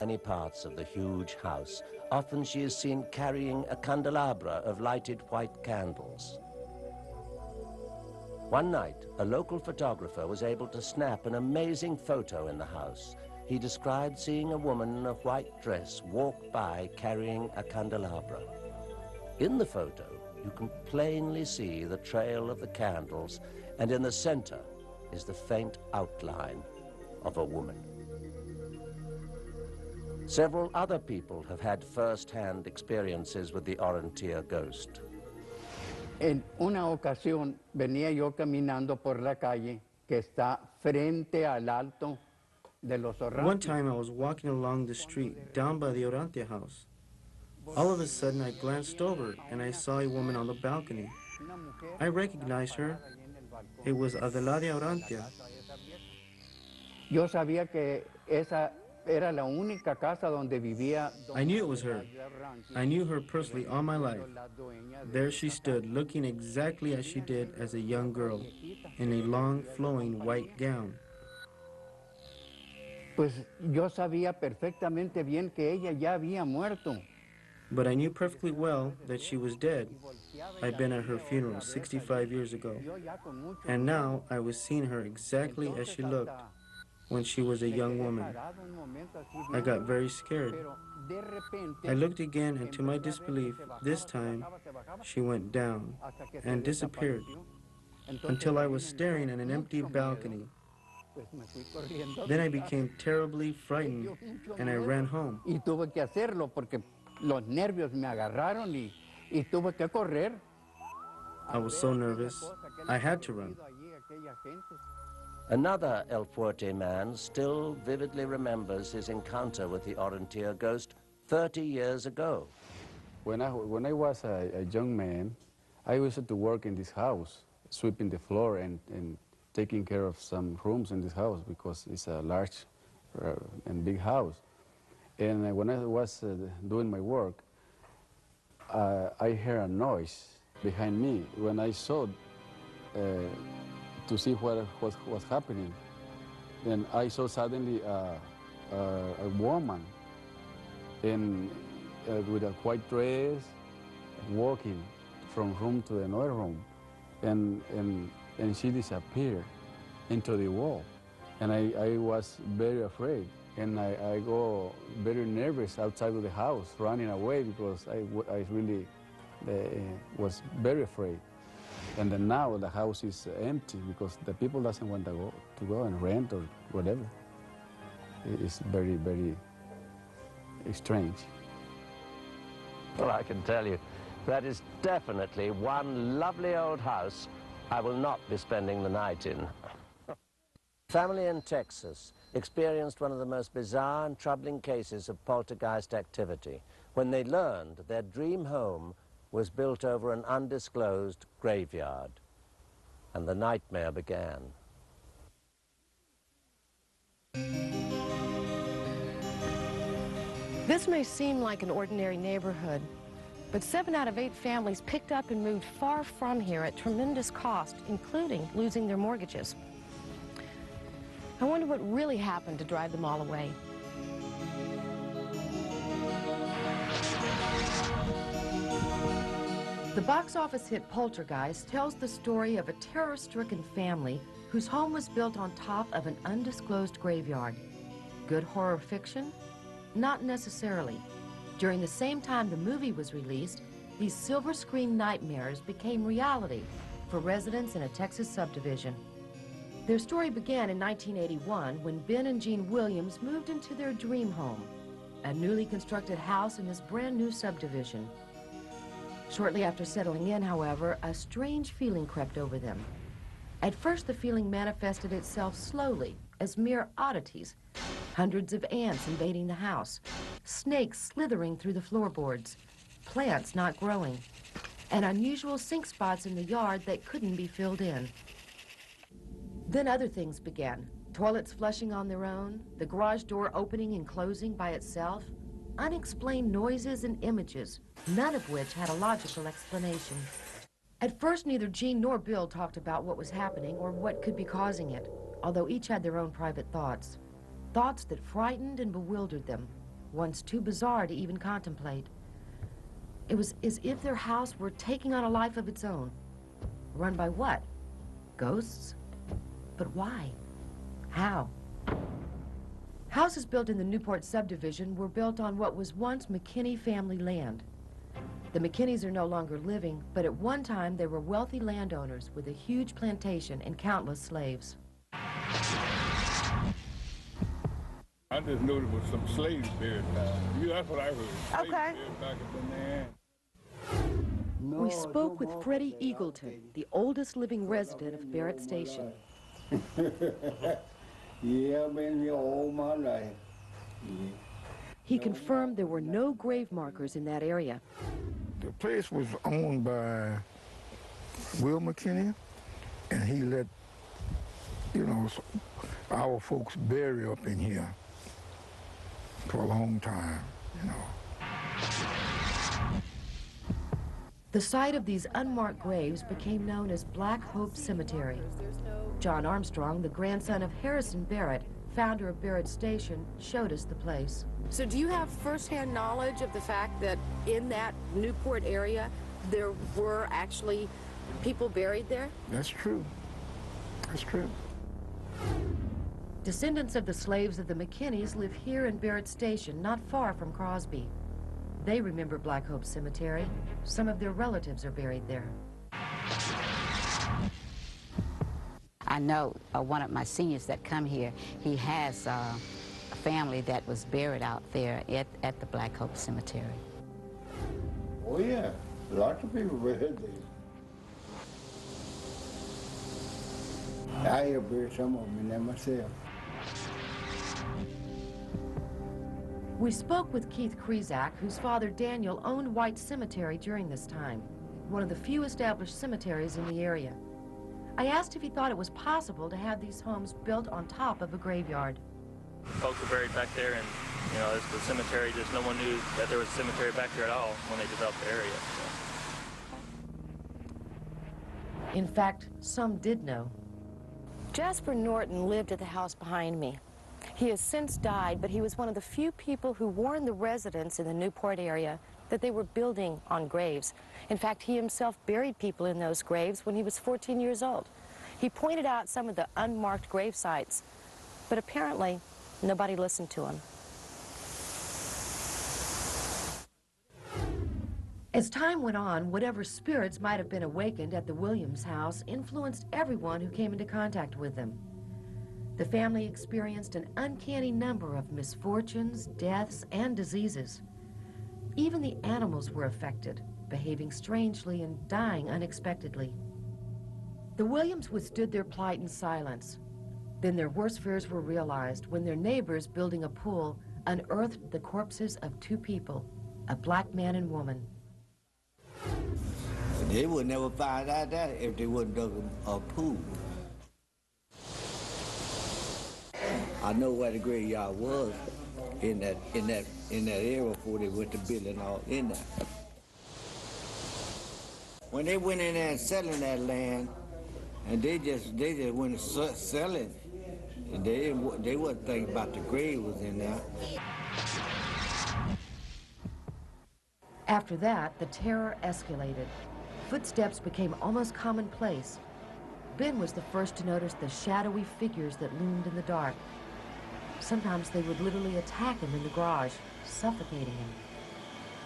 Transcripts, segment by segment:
many parts of the huge house. Often she is seen carrying a candelabra of lighted white candles. One night, a local photographer was able to snap an amazing photo in the house. He described seeing a woman in a white dress walk by carrying a candelabra. In the photo, you can plainly see the trail of the candles, and in the center is the faint outline of a woman. Several other people have had first-hand experiences with the Orontia ghost. En una ocasión venía yo caminando por la calle que está frente al alto de los Orantia. One time I was walking along the street down by the Orantia house. All of a sudden I glanced over and I saw a woman on the balcony. I recognized her. It was Adelaide Orantia. Yo sabía que esa era la única casa donde vivía. I knew it was her. I knew her personally all my life. There she stood, looking exactly as she did as a young girl, in a long, flowing white gown. Pues yo sabía perfectamente bien que ella ya había muerto. But I knew perfectly well that she was dead. I'd been at her funeral 65 years ago. And now I was seeing her exactly as she looked when she was a young woman. I got very scared. I looked again, and to my disbelief, this time she went down and disappeared until I was staring at an empty balcony. Then I became terribly frightened and I ran home. Y tuve que hacerlo porque los nervios me agarraron y tuve que correr. I was so nervous, I had to run. Another El Fuerte man still vividly remembers his encounter with the Orontia ghost 30 years ago. When I was a young man, I used to work in this house, sweeping the floor and taking care of some rooms in this house because it's a large and big house. And when I was doing my work, I heard a noise behind me. When I saw to see what was happening, then I saw suddenly a woman with a white dress walking from room to another room, and she disappeared into the wall. And I was very afraid, and I go very nervous outside of the house, running away because I really was very afraid. And then now the house is empty because the people doesn't want to go and rent or whatever. It's very, very strange. Well, I can tell you, that is definitely one lovely old house I will not be spending the night in. Family in Texas experienced one of the most bizarre and troubling cases of poltergeist activity when they learned their dream home was built over an undisclosed graveyard, and the nightmare began. This may seem like an ordinary neighborhood, but 7 out of 8 families picked up and moved far from here at tremendous cost, including losing their mortgages. I wonder what really happened to drive them all away. The box office hit Poltergeist tells the story of a terror-stricken family whose home was built on top of an undisclosed graveyard. Good horror fiction? Not necessarily. During the same time the movie was released, these silver screen nightmares became reality for residents in a Texas subdivision. Their story began in 1981 when Ben and Jean Williams moved into their dream home, a newly constructed house in this brand new subdivision. Shortly after settling in, however, a strange feeling crept over them. At first, the feeling manifested itself slowly as mere oddities. Hundreds of ants invading the house, snakes slithering through the floorboards, plants not growing, and unusual sink spots in the yard that couldn't be filled in. Then other things began. Toilets flushing on their own, the garage door opening and closing by itself, unexplained noises and images, none of which had a logical explanation. At first, neither Jean nor Bill talked about what was happening or what could be causing it, although each had their own private thoughts. Thoughts that frightened and bewildered them. once too bizarre to even contemplate. It was as if their house were taking on a life of its own. Run by what? Ghosts? But why? How? Houses built in the Newport subdivision were built on what was once Macnee family land. The McKinneys are no longer living, but at one time they were wealthy landowners with a huge plantation and countless slaves. I just knew there was some slaves buried down. Yeah, that's what I heard. Slaves Okay. buried back in there. We spoke with Freddie Eagleton, the oldest living resident of Barrett Station. Yeah, I've been here all my life. He confirmed there were no grave markers in that area. The place was owned by Will McKinney, and he let, our folks bury up in here for a long time, The site of these unmarked graves became known as Black Hope Cemetery. John Armstrong, the grandson of Harrison Barrett, founder of Barrett Station, showed us the place. So do you have firsthand knowledge of the fact that in that Newport area there were actually people buried there? That's true. That's true. Descendants of the slaves of the McKinneys live here in Barrett Station, not far from Crosby. They remember Black Hope Cemetery. Some of their relatives are buried there. I know one of my seniors that come here, he has a family that was buried out there at the Black Hope Cemetery. Oh yeah, lots of people buried there. I have buried some of them in there myself. We spoke with Keith Krizak, whose father Daniel owned White Cemetery during this time, one of the few established cemeteries in the area. I asked if he thought it was possible to have these homes built on top of a graveyard. Folks were buried back there, and it's the cemetery, just no one knew that there was a cemetery back there at all when they developed the area. So. In fact, some did know. Jasper Norton lived at the house behind me. He has since died, but he was one of the few people who warned the residents in the Newport area that they were building on graves. In fact, he himself buried people in those graves when he was 14 years old. He pointed out some of the unmarked grave sites, but apparently nobody listened to him. As time went on, whatever spirits might have been awakened at the Williams house influenced everyone who came into contact with them. The family experienced an uncanny number of misfortunes, deaths, and diseases. Even the animals were affected, behaving strangely and dying unexpectedly. The Williams withstood their plight in silence. Then their worst fears were realized when their neighbors, building a pool, unearthed the corpses of two people, a black man and woman. They would never find out that if they wouldn't dug a pool. I know where the graveyard was in that area before they went to building all in there. When they went in there and selling that land, and they just went selling, and they wasn't thinking about the grave was in there. After that, the terror escalated. Footsteps became almost commonplace. Ben was the first to notice the shadowy figures that loomed in the dark. Sometimes they would literally attack him in the garage, suffocating him.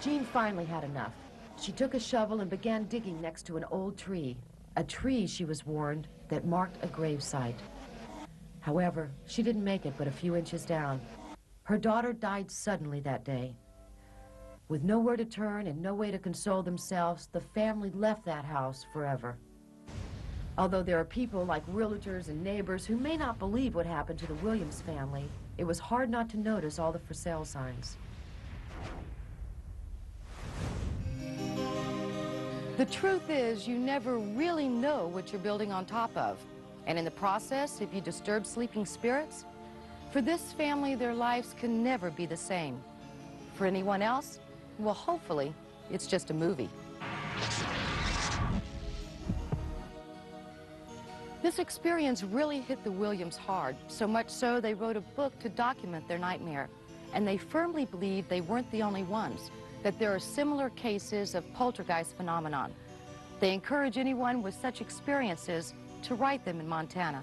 Jean finally had enough. She took a shovel and began digging next to an old tree, a tree, she was warned, that marked a grave site. However, she didn't make it but a few inches down. Her daughter died suddenly that day. With nowhere to turn and no way to console themselves, the family left that house forever. Although there are people like realtors and neighbors who may not believe what happened to the Williams family, it was hard not to notice all the for sale signs. The truth is, you never really know what you're building on top of. And in the process, if you disturb sleeping spirits, for this family, their lives can never be the same. For anyone else, well, hopefully, it's just a movie. This experience really hit the Williams hard, so much so they wrote a book to document their nightmare. and they firmly believe they weren't the only ones, that there are similar cases of poltergeist phenomenon. They encourage anyone with such experiences to write them in Montana.